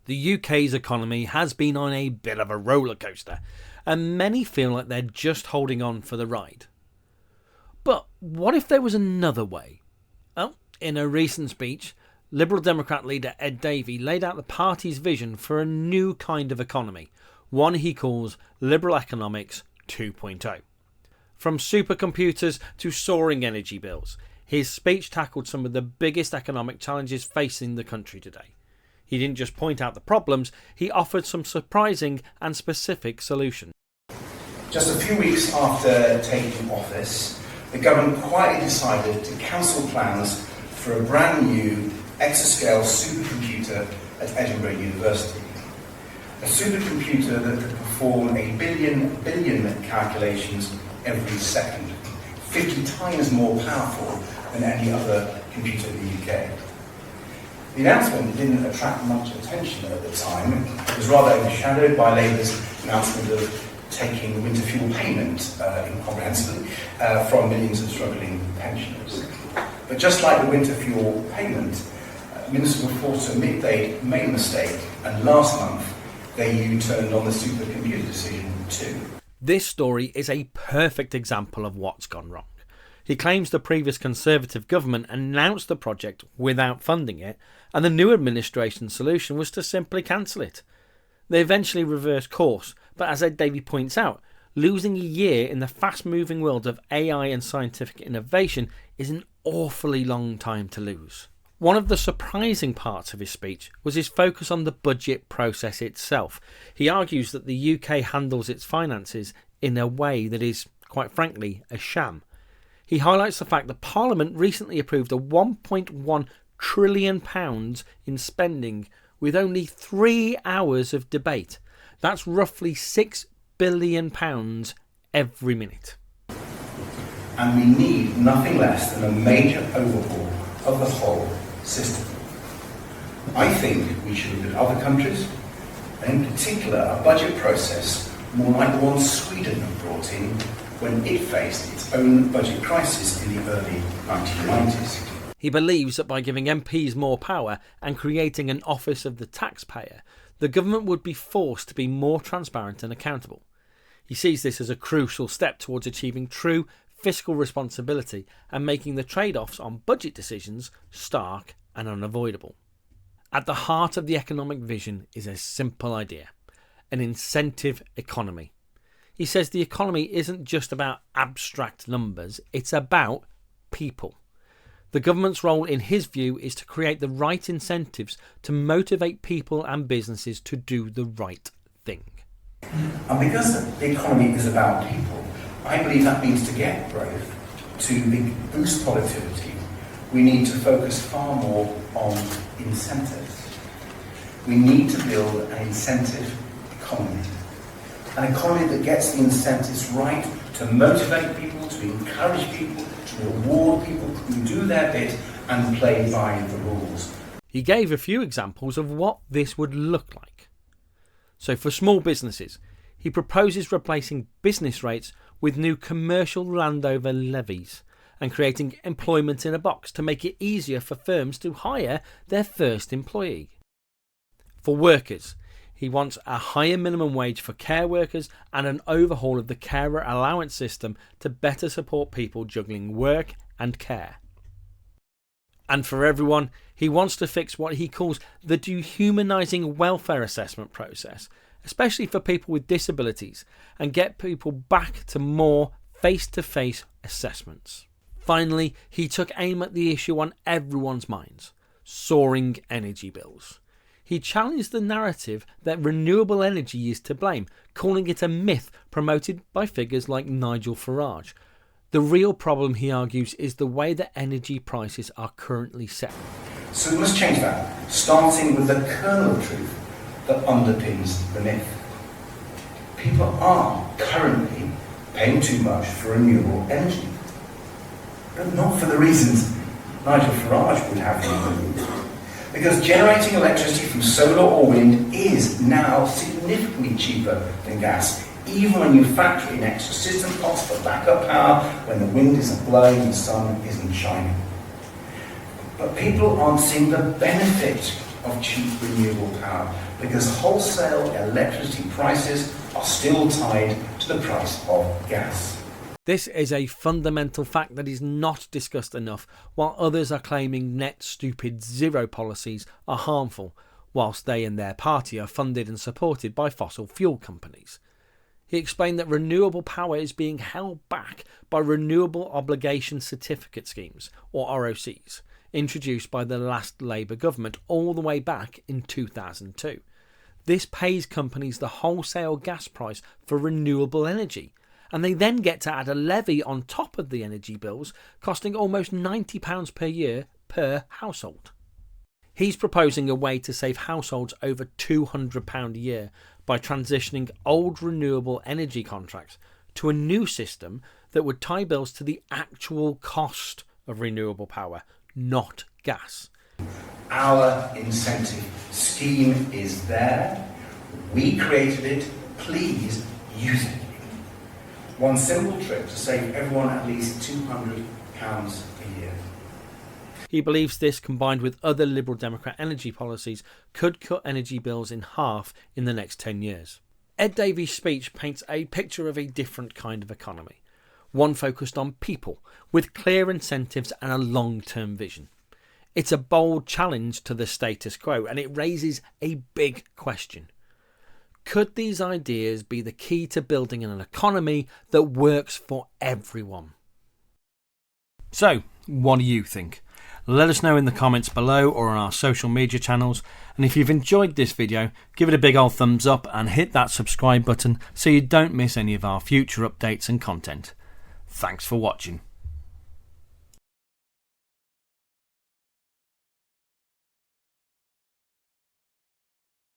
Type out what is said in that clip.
The UK's economy has been on a bit of a roller coaster, and many feel like they're just holding on for the ride. But what if there was another way? Well, in a recent speech, Liberal Democrat leader Ed Davey laid out the party's vision for a new kind of economy, one he calls Liberal Economics 2.0. From supercomputers to soaring energy bills, his speech tackled some of the biggest economic challenges facing the country today. He didn't just point out the problems, he offered some surprising and specific solutions. Just a few weeks after taking office, the government quietly decided to cancel plans for a brand new exascale supercomputer at Edinburgh University. A supercomputer that could perform a billion calculations every second, 50 times more powerful than any other computer in the UK. The announcement didn't attract much attention at the time. It was rather overshadowed by Labour's announcement of taking winter fuel payment incomprehensibly from millions of struggling pensioners. But just like the winter fuel payment, ministers were forced to admit they'd made a mistake, and last month they U-turned on the supercomputer decision too. This story is a perfect example of what's gone wrong. He claims the previous Conservative government announced the project without funding it, and the new administration's solution was to simply cancel it. They eventually reversed course, but as Ed Davey points out, losing a year in the fast-moving world of AI and scientific innovation is an awfully long time to lose. One of the surprising parts of his speech was his focus on the budget process itself. He argues that the UK handles its finances in a way that is, quite frankly, a sham. He highlights the fact that Parliament recently approved a £1.1 trillion in spending with only 3 hours of debate. That's roughly £6 billion every minute. And we need nothing less than a major overhaul of the whole system. I think we should look at other countries, and in particular a budget process more like the one Sweden brought in when it faced its own budget crisis in the early 1990s. He believes that by giving MPs more power and creating an Office of the Taxpayer, the government would be forced to be more transparent and accountable. He sees this as a crucial step towards achieving true fiscal responsibility and making the trade-offs on budget decisions stark and unavoidable. At the heart of the economic vision is a simple idea: an incentive economy. He says the economy isn't just about abstract numbers, it's about people. The government's role, in his view, is to create the right incentives to motivate people and businesses to do the right thing. And because the economy is about people, I believe that means to get growth, to boost productivity, we need to focus far more on incentives. We need to build an incentive economy. An economy that gets the incentives right to motivate people, to encourage people, to reward people who do their bit and play by the rules. He gave a few examples of what this would look like. So for small businesses, he proposes replacing business rates with new commercial landover levies and creating employment in a box to make it easier for firms to hire their first employee. For workers, he wants a higher minimum wage for care workers and an overhaul of the carer allowance system to better support people juggling work and care. And for everyone, he wants to fix what he calls the dehumanising welfare assessment process, especially for people with disabilities, and get people back to more face-to-face assessments. Finally, he took aim at the issue on everyone's minds: soaring energy bills. He challenged the narrative that renewable energy is to blame, calling it a myth promoted by figures like Nigel Farage. The real problem, he argues, is the way that energy prices are currently set. So we must change that, starting with the kernel of truth that underpins the myth. People are currently paying too much for renewable energy, but not for the reasons Nigel Farage would have you. Because generating electricity from solar or wind is now significantly cheaper than gas, even when you factor in extra system costs for backup power when the wind isn't blowing and the sun isn't shining. But people aren't seeing the benefit of cheap renewable power because wholesale electricity prices are still tied to the price of gas. This is a fundamental fact that is not discussed enough, while others are claiming net stupid zero policies are harmful, whilst they and their party are funded and supported by fossil fuel companies. He explained that renewable power is being held back by renewable obligation certificate schemes, or ROCs, introduced by the last Labour government all the way back in 2002. This pays companies the wholesale gas price for renewable energy, and they then get to add a levy on top of the energy bills, costing almost £90 per year per household. He's proposing a way to save households over £200 a year by transitioning old renewable energy contracts to a new system that would tie bills to the actual cost of renewable power, not gas. Our incentive scheme is there. We created it. Please use it. One simple trick to save everyone at least £200 a year. He believes this, combined with other Liberal Democrat energy policies, could cut energy bills in half in the next 10 years. Ed Davey's speech paints a picture of a different kind of economy, one focused on people, with clear incentives and a long-term vision. It's a bold challenge to the status quo, and it raises a big question. Could these ideas be the key to building an economy that works for everyone? So, what do you think? Let us know in the comments below or on our social media channels, and if you've enjoyed this video, give it a big old thumbs up and hit that subscribe button so you don't miss any of our future updates and content. Thanks for watching.